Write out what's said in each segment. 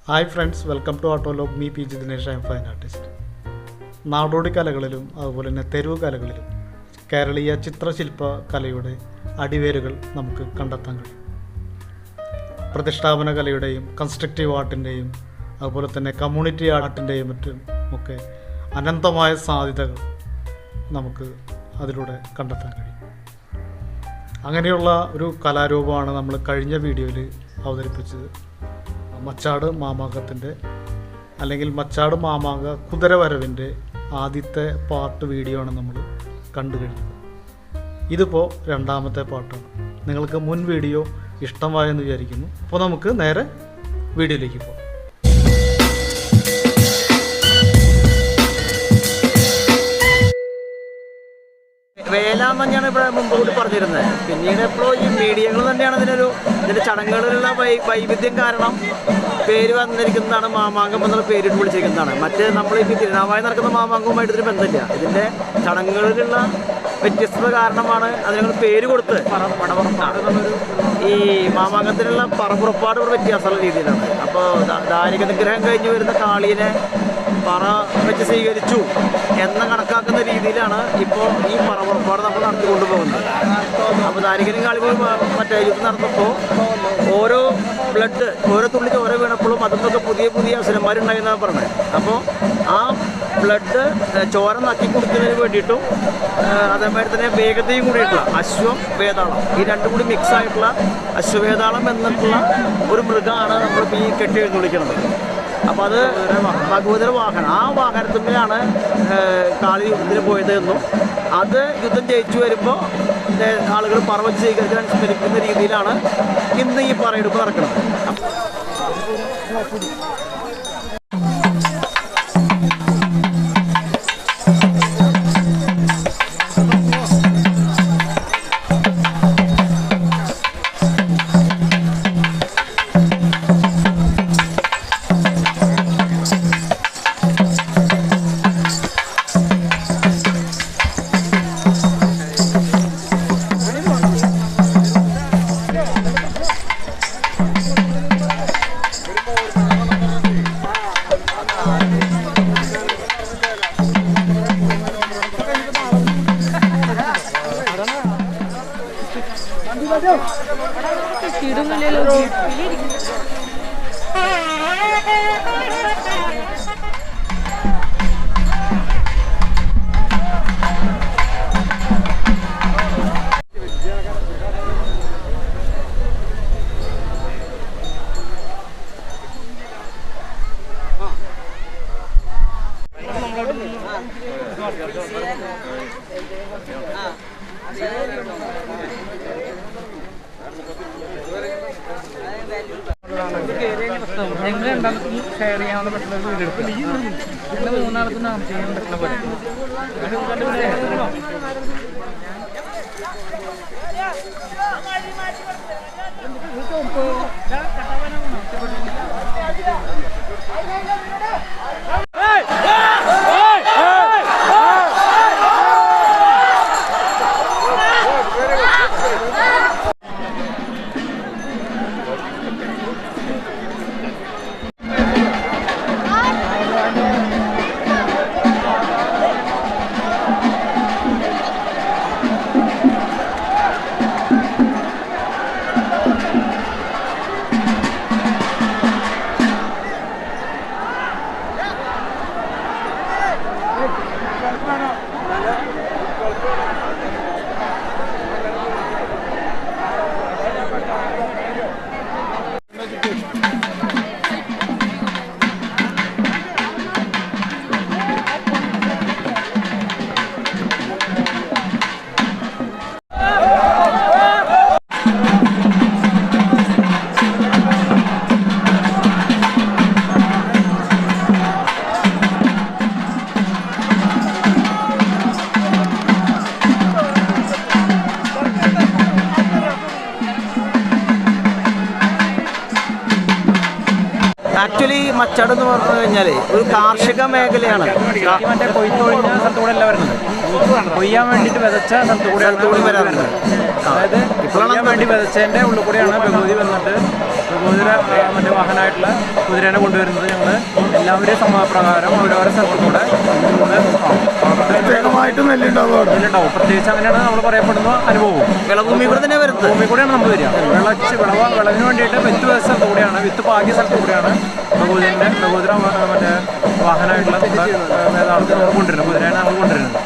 Hi friends, welcome to Artolog. Me PG dinesh, I am fine artist. നാടോടി കലകളിലും അതുപോലെ തന്നെ തെരുവ് കലകളിലും കേരളീയ ചിത്രശില്പ കലയുടെ അടിവേരുകൾ നമുക്ക് കണ്ടെത്താൻ കഴിയും. പ്രതിഷ്ഠാപന കലയുടെയും കൺസ്ട്രക്റ്റീവ് ആർട്ടിൻ്റെയും അതുപോലെ തന്നെ കമ്മ്യൂണിറ്റി ആർട്ടിൻ്റെയും മറ്റും ഒക്കെ അനന്തമായ സാധ്യതകൾ നമുക്ക് അതിലൂടെ കണ്ടെത്താൻ കഴിയും. അങ്ങനെയുള്ള ഒരു കലാരൂപമാണ് നമ്മൾ കഴിഞ്ഞ വീഡിയോയിൽ അവതരിപ്പിച്ചത്. മച്ചാട് മാമാങ്കത്തിൻ്റെ അല്ലെങ്കിൽ മച്ചാട് മാമാങ്ക കുതിരവരവിൻ്റെ ആദ്യത്തെ പാർട്ട് വീഡിയോ ആണ് നമ്മൾ കണ്ടു കഴിഞ്ഞത്. ഇതിപ്പോൾ രണ്ടാമത്തെ പാർട്ടാണ്. നിങ്ങൾക്ക് മുൻ വീഡിയോ ഇഷ്ടമായെന്ന് വിചാരിക്കുന്നു. അപ്പോൾ നമുക്ക് നേരെ വീഡിയോയിലേക്ക് പോകാം. വേല എന്ന് തന്നെയാണ് ഇവിടെ മുമ്പ് കൂടി പറഞ്ഞിരുന്നത്. പിന്നീട് എപ്പോഴും ഈ മീഡിയകൾ തന്നെയാണ് ഇതിൻ്റെ ചടങ്ങുകളിലുള്ള വൈവിധ്യം കാരണം പേര് വന്നിരിക്കുന്നതാണ്. മാമാങ്കം എന്നുള്ള പേരിട്ട് വിളിച്ചിരിക്കുന്നതാണ്. മറ്റ് നമ്മളിപ്പോൾ തിരുനാവായി നടക്കുന്ന മാമാങ്കവുമായിട്ട് ഇതിന് ബന്ധമില്ല. ഇതിൻ്റെ ചടങ്ങുകളിലുള്ള വ്യത്യസ്തത കാരണമാണ് അതിനങ്ങൾ പേര് കൊടുത്ത് ഈ മാമാങ്കത്തിനുള്ള പറപുറപ്പാട് ഇവിടെ വ്യത്യാസമുള്ള രീതിയിലാണ്. അപ്പോൾ ദാരിക നിഗ്രഹം കഴിഞ്ഞ് വരുന്ന കാളീനെ പറ വെച്ച് സ്വീകരിച്ചു എന്ന് കണക്കാക്കുന്ന രീതിയിലാണ് ഇപ്പോൾ ഈ പറപുറപ്പാട് നമ്മൾ നടത്തിക്കൊണ്ടു പോകുന്നത്. അപ്പോൾ ദാരികനും കാളിയും മറ്റേ യുദ്ധം നടന്നപ്പോൾ ഓരോ ബ്ലഡ് ഓരോ തുള്ളി ചോര വീണപ്പോഴും അതിന്നൊക്കെ പുതിയ പുതിയ അസുരന്മാരുണ്ടായെന്നാണ് പറഞ്ഞത്. അപ്പോൾ ആ ബ്ലഡ് ചോര നക്കി കൊടുക്കുന്നതിന് വേണ്ടിയിട്ടും അതേമാതിരി തന്നെ വേഗതയും കൂടിയിട്ടുള്ള അശ്വം വേതാളം, ഈ രണ്ടും കൂടി മിക്സ് ആയിട്ടുള്ള അശ്വവേതാളം എന്നിട്ടുള്ള ഒരു മൃഗമാണ് നമ്മളിപ്പോൾ ഈ കെട്ടി എഴുന്നള്ളിക്കുന്നത്. അപ്പോൾ അത് ഭഗവതിയുടെ വാഹനം. ആ വാഹനത്തിന്മേലാണ് കാളി യുദ്ധത്തിന് പോയത് എന്നും അത് യുദ്ധം ജയിച്ചു വരുമ്പോൾ ആളുകൾ പറവച്ച് സ്വീകരിക്കാൻ സ്മരിക്കുന്ന രീതിയിലാണ് ഇന്ന് ഈ പറയെടുപ്പ് നടക്കുന്നത്. ഞങ്ങൾ രണ്ടാമത്തെ ഷെയർ ചെയ്യാനുള്ള പറ്റുന്ന വീഡിയോ എടുക്കില്ല. മൂന്നാമത്തെ നാം ചെയ്യാൻ പറ്റുന്ന പോലെ ആക്ച്വലി മച്ചാട് എന്ന് പറഞ്ഞു കഴിഞ്ഞാൽ ഒരു കാർഷിക മേഖലയാണ്. മറ്റേ കൊയ്ത്തൊഴിഞ്ഞ സ്ഥലത്തൂടെയല്ല വരുന്നത്, കൊയ്യാൻ വേണ്ടിയിട്ട് വിതച്ച സ്ഥലത്തുകൂടി വരാറുണ്ട്. അതായത് ഇപ്പോഴാണ് വേണ്ടി വിതച്ചതിൻ്റെ ഉള്ളിൽ കൂടെയാണ് ഭഗവതി വന്നിട്ട് ഭഗവതിയുടെ മറ്റേ വാഹനമായിട്ടുള്ള കുതിരേനെ കൊണ്ടുവരുന്നത് ഞങ്ങൾ എല്ലാവരുടെയും സമയപ്രകാരം ഓരോരോ സ്ഥലത്തുകൂടെ പ്രത്യേകമായിട്ടും നെല്ലുണ്ടാവും. പ്രത്യേകിച്ച് അങ്ങനെയാണ് നമ്മൾ പറയപ്പെടുന്ന അനുഭവവും. വിളഭൂമി കൂടെ തന്നെ വരുന്നത്. ഭൂമി കൂടെയാണ് നമ്മൾ വരിക. വിളവിന് വേണ്ടിയിട്ട് വിത്ത് വെച്ച സ്ഥലത്ത് കൂടെയാണ്, വിത്ത് പാകിയ സ്ഥലത്ത് കൂടെയാണ് ബഹുദൂര മറ്റേ വാഹനമായിട്ടുള്ള ആൾക്ക് നമ്മൾ കൊണ്ടുവരുന്നത്, കുതിരേനെ നമ്മൾ കൊണ്ടുവരുന്നത്.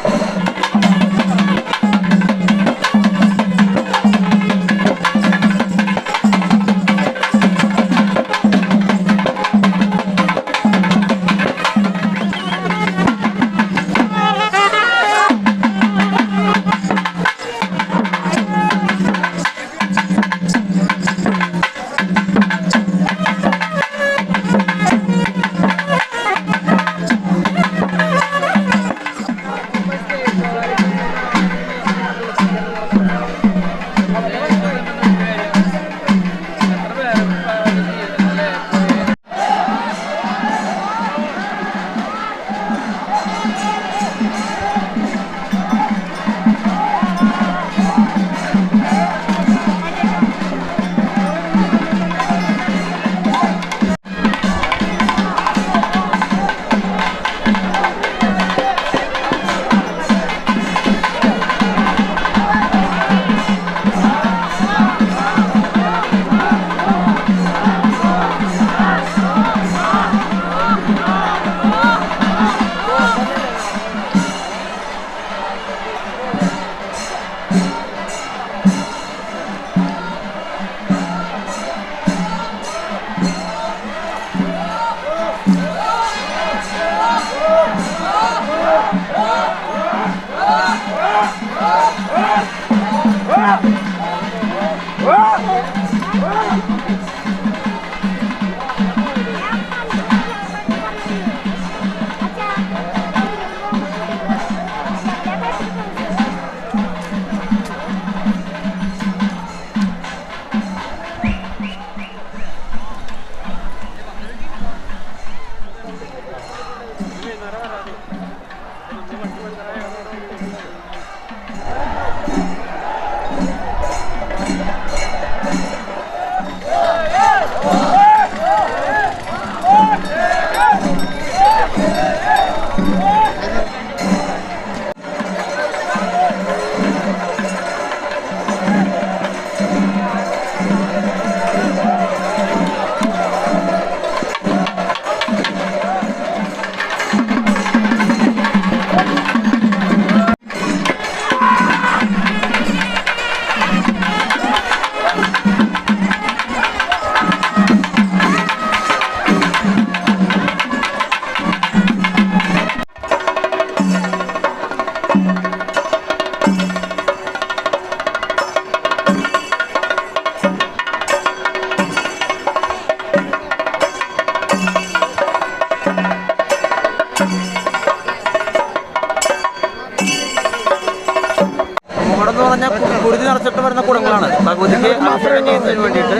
കുരുതി നിറച്ചിട്ട് വരുന്ന കുടങ്ങളാണ് ഭഗവതിക്ക് അഭിഷേകം ചെയ്യുന്നതിന് വേണ്ടിയിട്ട്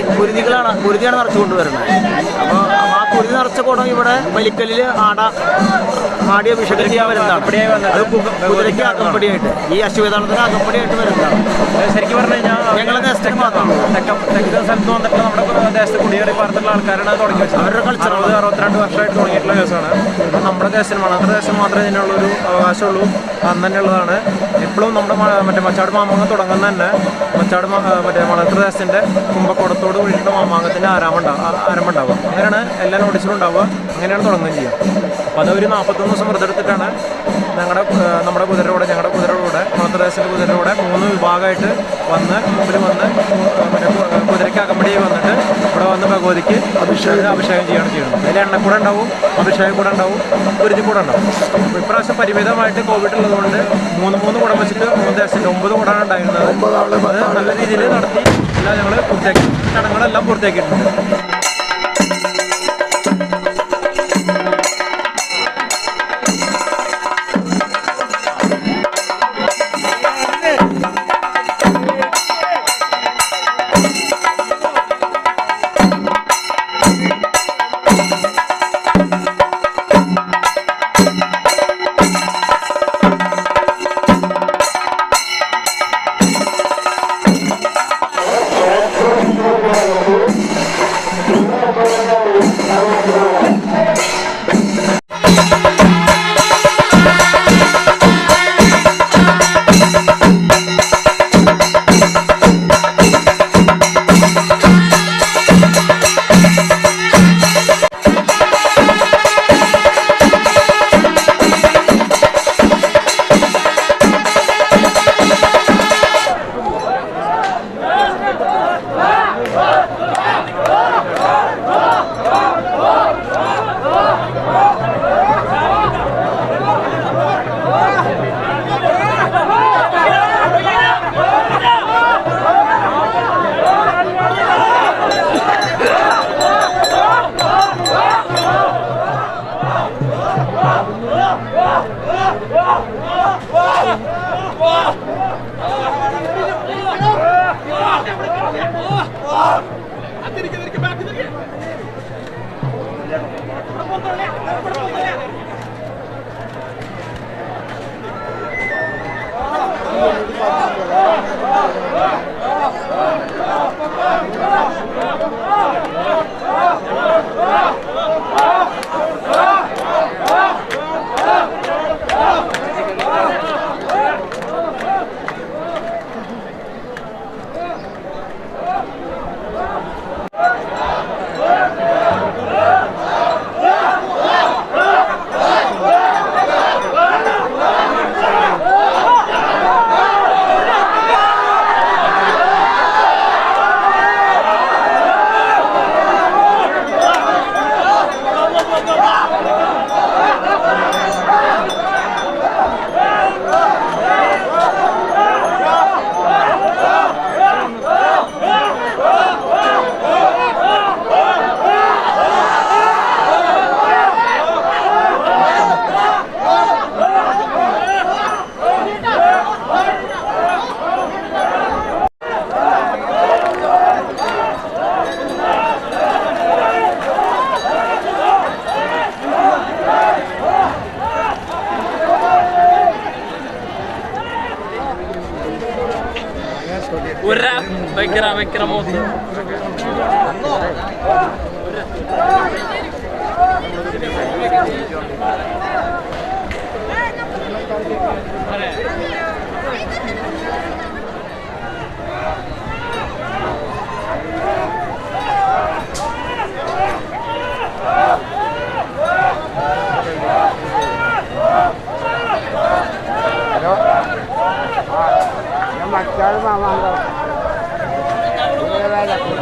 കുരുതിയാണ് നിറച്ചു കൊണ്ടുവരുന്നത്. അപ്പോൾ ആ കുരുതി നിറച്ച കുടം ഇവിടെ വലിക്കലിൽ ആടി അഭിഷേകം ചെയ്യാൻ വരുന്നതാണ്. അത് കുതിരയ്ക്ക് അകമ്പടിയായിട്ട്, ഈ അശ്വതാളത്തിന് അകമ്പടിയായിട്ട് വരുന്നതാണ്. ശരിക്കും പറഞ്ഞു കഴിഞ്ഞാൽ ഞങ്ങളുടെ ദേശത്തിന് മാത്രമാണ്. തെക്ക് സ്ഥലത്ത് വന്നിട്ട് നമ്മുടെ ദേശത്ത് കുടിയേറി പാർത്തുള്ള ആൾക്കാരാണ് തുടങ്ങി വെച്ചത്. അവരുടെ കൾച്ചർ 62 വർഷമായിട്ട് തുടങ്ങിയിട്ടുള്ള കേസാണ്. നമ്മുടെ ദേശത്തിന് മണത്ര ദേശം മാത്രമേ ഇതിനുള്ളൊരു അവകാശമുള്ളൂ, അന്ന് തന്നെ ഉള്ളതാണ്. എപ്പോഴും നമ്മുടെ മറ്റേ മച്ചാട് മാമാങ്കം തുടങ്ങുന്ന തന്നെ മറ്റേ മണത്ര ദേശത്തിൻ്റെ കുംഭക്കോടത്തോട് കൂടിയിട്ടുള്ള മാമാങ്കത്തിൻ്റെ ആരംഭമുണ്ടാവുക. അങ്ങനെയാണ് എല്ലാ നോട്ടീസിലും ഉണ്ടാവുക, അങ്ങനെയാണ് തുടങ്ങുകയും ചെയ്യുക. അപ്പോൾ അതൊരു 41 ദിവസം വ്രതെടുത്തിട്ടാണ് നമ്മുടെ കുതിരയുടെ മണത്ര ദേശത്തിൻ്റെ കുതിരയുടെ 3 വിഭാഗമായിട്ട് മുമ്പിൽ വന്ന് കുതിരയ്ക്ക് അകമ്പടിയായി വന്നിട്ട് ഇവിടെ വന്ന് ഭഗവതിക്ക് അഭിഷേകം ചെയ്യുകയാണ് ചെയ്യുന്നത്. അതിൽ എണ്ണക്കൂടെ ഉണ്ടാവും, അഭിഷേകം കൂടെ ഉണ്ടാവും, കുരുതി കൂടെ ഉണ്ടാവും. അപ്പോൾ ഇപ്രാവശ്യം പരിമിതമായിട്ട് കോവിഡ് ഉള്ളതുകൊണ്ട് 3 കുടം വെച്ചിട്ട് 3 ദേശത്തിൻ്റെ 9 കുടമാണ് ഉണ്ടായിരുന്നത്. അത് നല്ല രീതിയിൽ നടത്തി എല്ലാം ഞങ്ങൾ ചടങ്ങുകളെല്ലാം പൂർത്തിയാക്കിയിട്ടുണ്ട്. வைக்கிற மூத்து Machad Mamangha Vela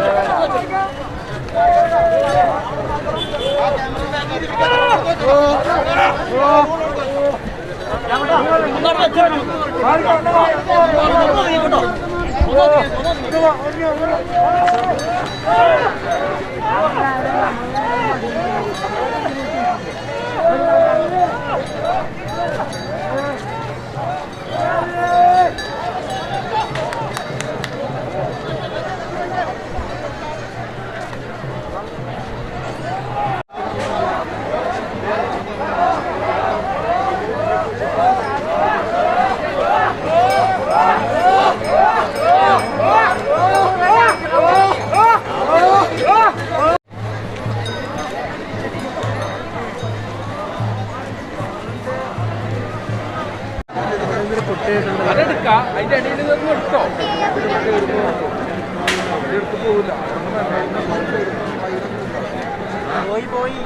അതെടുക്കാം അതിൻ്റെ അടിയിൽ നിന്ന് എടുത്തോ എടുത്ത് പോകില്ല പോയി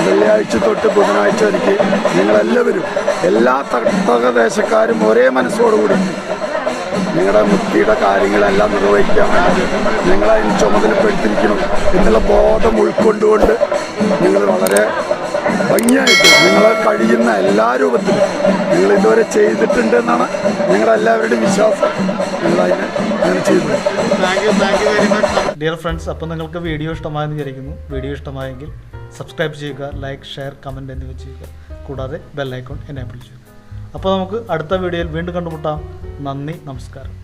വെള്ളിയാഴ്ച തൊട്ട് ബുധനാഴ്ച വരയ്ക്ക് നിങ്ങളെല്ലാവരും എല്ലാ തകദേശക്കാരും ഒരേ മനസ്സോടുകൂടി നിങ്ങളുടെ മുക്തിയുടെ കാര്യങ്ങളെല്ലാം നിർവഹിക്കാൻ വേണ്ടി നിങ്ങളതിന് ചുമതലപ്പെടുത്തിയിരിക്കണം എന്നുള്ള ബോധം ഉൾക്കൊണ്ടുകൊണ്ട് നിങ്ങൾ വളരെ ഭംഗിയായിട്ട് നിങ്ങളെ കഴിയുന്ന എല്ലാ രൂപത്തിലും നിങ്ങൾ ഇതുവരെ ചെയ്തിട്ടുണ്ടെന്നാണ് നിങ്ങളുടെ എല്ലാവരുടെയും വിശ്വാസം. നിങ്ങളതിനെ അങ്ങനെ ചെയ്തു. Thank you very much dear friends. അപ്പോൾ നിങ്ങൾക്ക് വീഡിയോ ഇഷ്ടമായെന്ന് വിചാരിക്കുന്നു. വീഡിയോ ഇഷ്ടമായെങ്കിൽ സബ്സ്ക്രൈബ് ചെയ്യുക, ലൈക്ക്, ഷെയർ, കമൻറ്റ് എന്നിവ ചെയ്യുക. കൂടാതെ ബെൽ ഐക്കൺ എനേബിൾ ചെയ്യുക. അപ്പോൾ നമുക്ക് അടുത്ത വീഡിയോയിൽ വീണ്ടും കണ്ടുമുട്ടാം. നന്ദി, നമസ്കാരം.